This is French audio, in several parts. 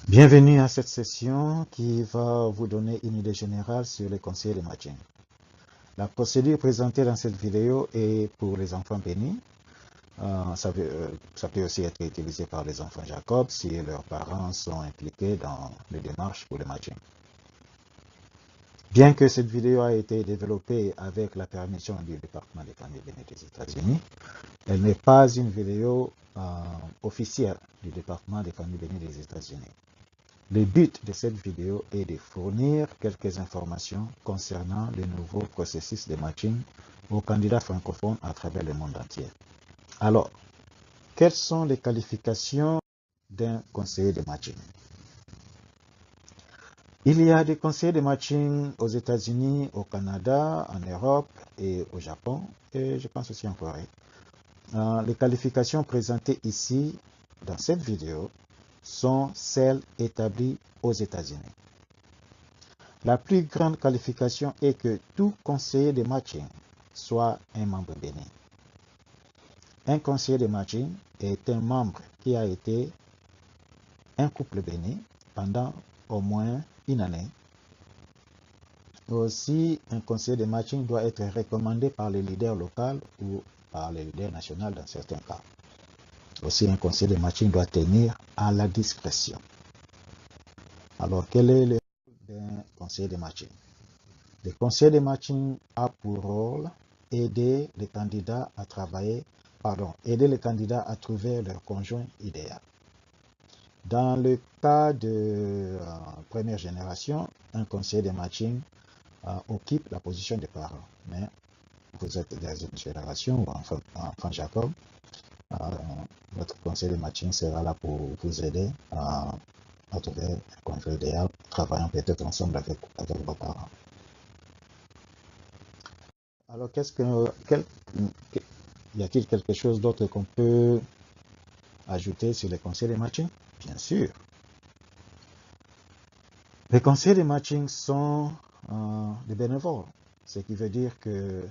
Bienvenue à cette session qui va vous donner une idée générale sur les conseillers de matching. La procédure présentée dans cette vidéo est pour les enfants bénis. Ça peut aussi être utilisé par les enfants Jacob si leurs parents sont impliqués dans les démarches pour le matching. Bien que cette vidéo a été développée avec la permission du département des familles bénies des États-Unis, elle n'est pas une vidéo officielle du département des familles bénies des États-Unis. Le but de cette vidéo est de fournir quelques informations concernant le nouveau processus de matching aux candidats francophones à travers le monde entier. Alors, quelles sont les qualifications d'un conseiller de matching? Il y a des conseillers de matching aux États-Unis, au Canada, en Europe et au Japon, et je pense aussi en Corée. Les qualifications présentées ici dans cette vidéo sont celles établies aux États-Unis. La plus grande qualification est que tout conseiller de matching soit un membre béni. Un conseiller de matching est un membre qui a été un couple béni pendant au moins une année. Aussi, un conseiller de matching doit être recommandé par le leader local ou par le leader national dans certains cas. Aussi, un conseiller de matching doit tenir à la discrétion. Alors, quel est le rôle d'un conseiller de matching? Le conseiller de matching a pour rôle aider les candidats à aider les candidats à trouver leur conjoint idéal. Dans le cas de première génération, un conseiller de matching occupe la position des parents. Mais vous êtes dans une génération ou enfant Jacob, votre conseiller de matching sera là pour vous aider à trouver un conjoint idéal, travaillant peut-être ensemble avec vos parents. Alors, y a-t-il quelque chose d'autre qu'on peut ajouter sur les conseils de matching? Bien sûr. Les conseils de matching sont des bénévoles, ce qui veut dire que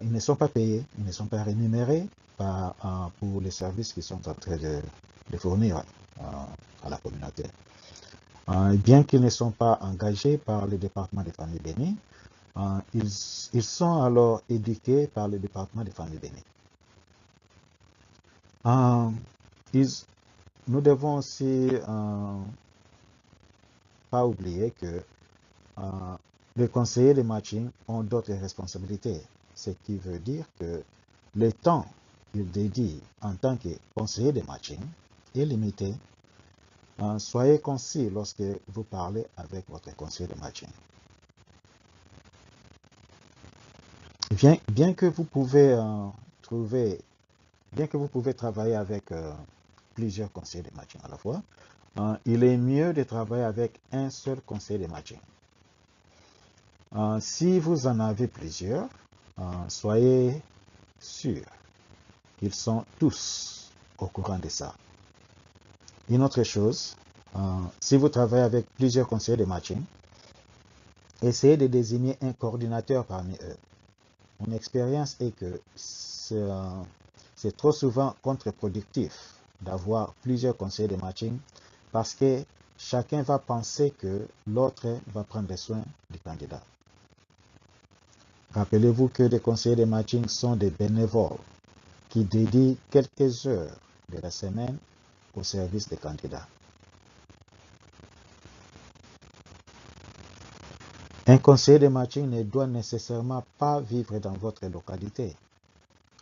ils ne sont pas payés, ils ne sont pas rémunérés pour les services qu'ils sont en train de fournir à la communauté. Bien qu'ils ne sont pas engagés par le département des familles bénies, ils sont alors éduqués par le département des familles bénies. Nous devons aussi pas oublier que les conseillers de matching ont d'autres responsabilités, ce qui veut dire que le temps qu'ils dédient en tant que conseiller de matching est limité. Soyez concis lorsque vous parlez avec votre conseiller de matching. Bien que vous pouvez travailler avec plusieurs conseillers de matching à la fois, il est mieux de travailler avec un seul conseiller de matching. Si vous en avez plusieurs, soyez sûr qu'ils sont tous au courant de ça. Une autre chose, si vous travaillez avec plusieurs conseillers de matching, essayez de désigner un coordinateur parmi eux. Mon expérience est que c'est trop souvent contre-productif d'avoir plusieurs conseillers de matching parce que chacun va penser que l'autre va prendre soin du candidat. Rappelez-vous que les conseillers de matching sont des bénévoles qui dédient quelques heures de la semaine au service des candidats. Un conseiller de matching ne doit nécessairement pas vivre dans votre localité.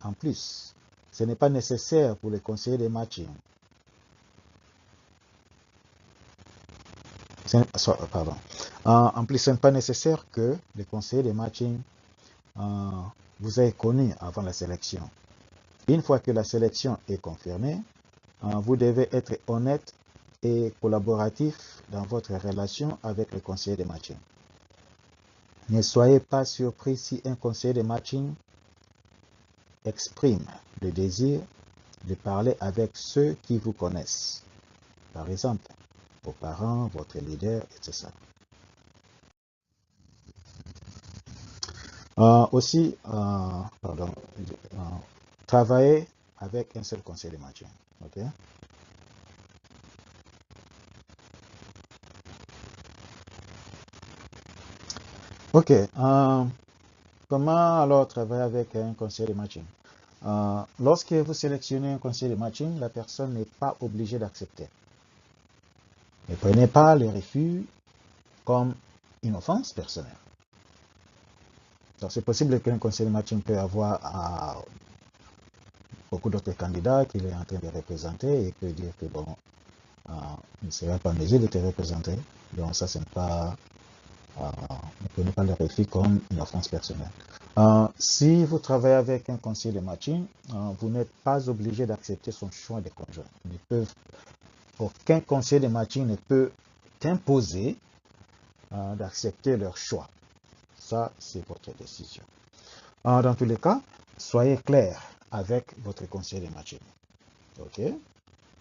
En plus, ce n'est pas nécessaire pour les conseillers de matching. En plus, ce n'est pas nécessaire que les conseillers de matching vous aient connu avant la sélection. Une fois que la sélection est confirmée, vous devez être honnête et collaboratif dans votre relation avec le conseiller de matching. Ne soyez pas surpris si un conseiller de matching exprime le désir de parler avec ceux qui vous connaissent. Par exemple, vos parents, votre leader, etc. Aussi, travailler avec un seul conseiller de matching. Okay? Ok. Comment alors travailler avec un conseiller de matching? Lorsque vous sélectionnez un conseiller de matching, la personne n'est pas obligée d'accepter. Ne prenez pas les refus comme une offense personnelle. Donc c'est possible qu'un conseiller de matching peut avoir beaucoup d'autres candidats qu'il est en train de représenter et peut dire que bon, il ne serait pas en mesure de te représenter. Donc ça, ce n'est pas, ne prenez pas le refus comme une offense personnelle. Si vous travaillez avec un conseiller de matching, vous n'êtes pas obligé d'accepter son choix de conjoint. Aucun conseiller de matching ne peut t'imposer d'accepter leur choix. Ça, c'est votre décision. Dans tous les cas, soyez clair avec votre conseiller de matching. Ok?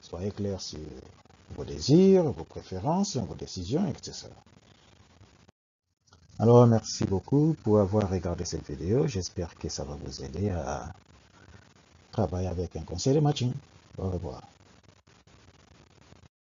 Soyez clair sur vos désirs, vos préférences, vos décisions, etc. Alors, merci beaucoup pour avoir regardé cette vidéo. J'espère que ça va vous aider à travailler avec un conseiller de matching. Au revoir.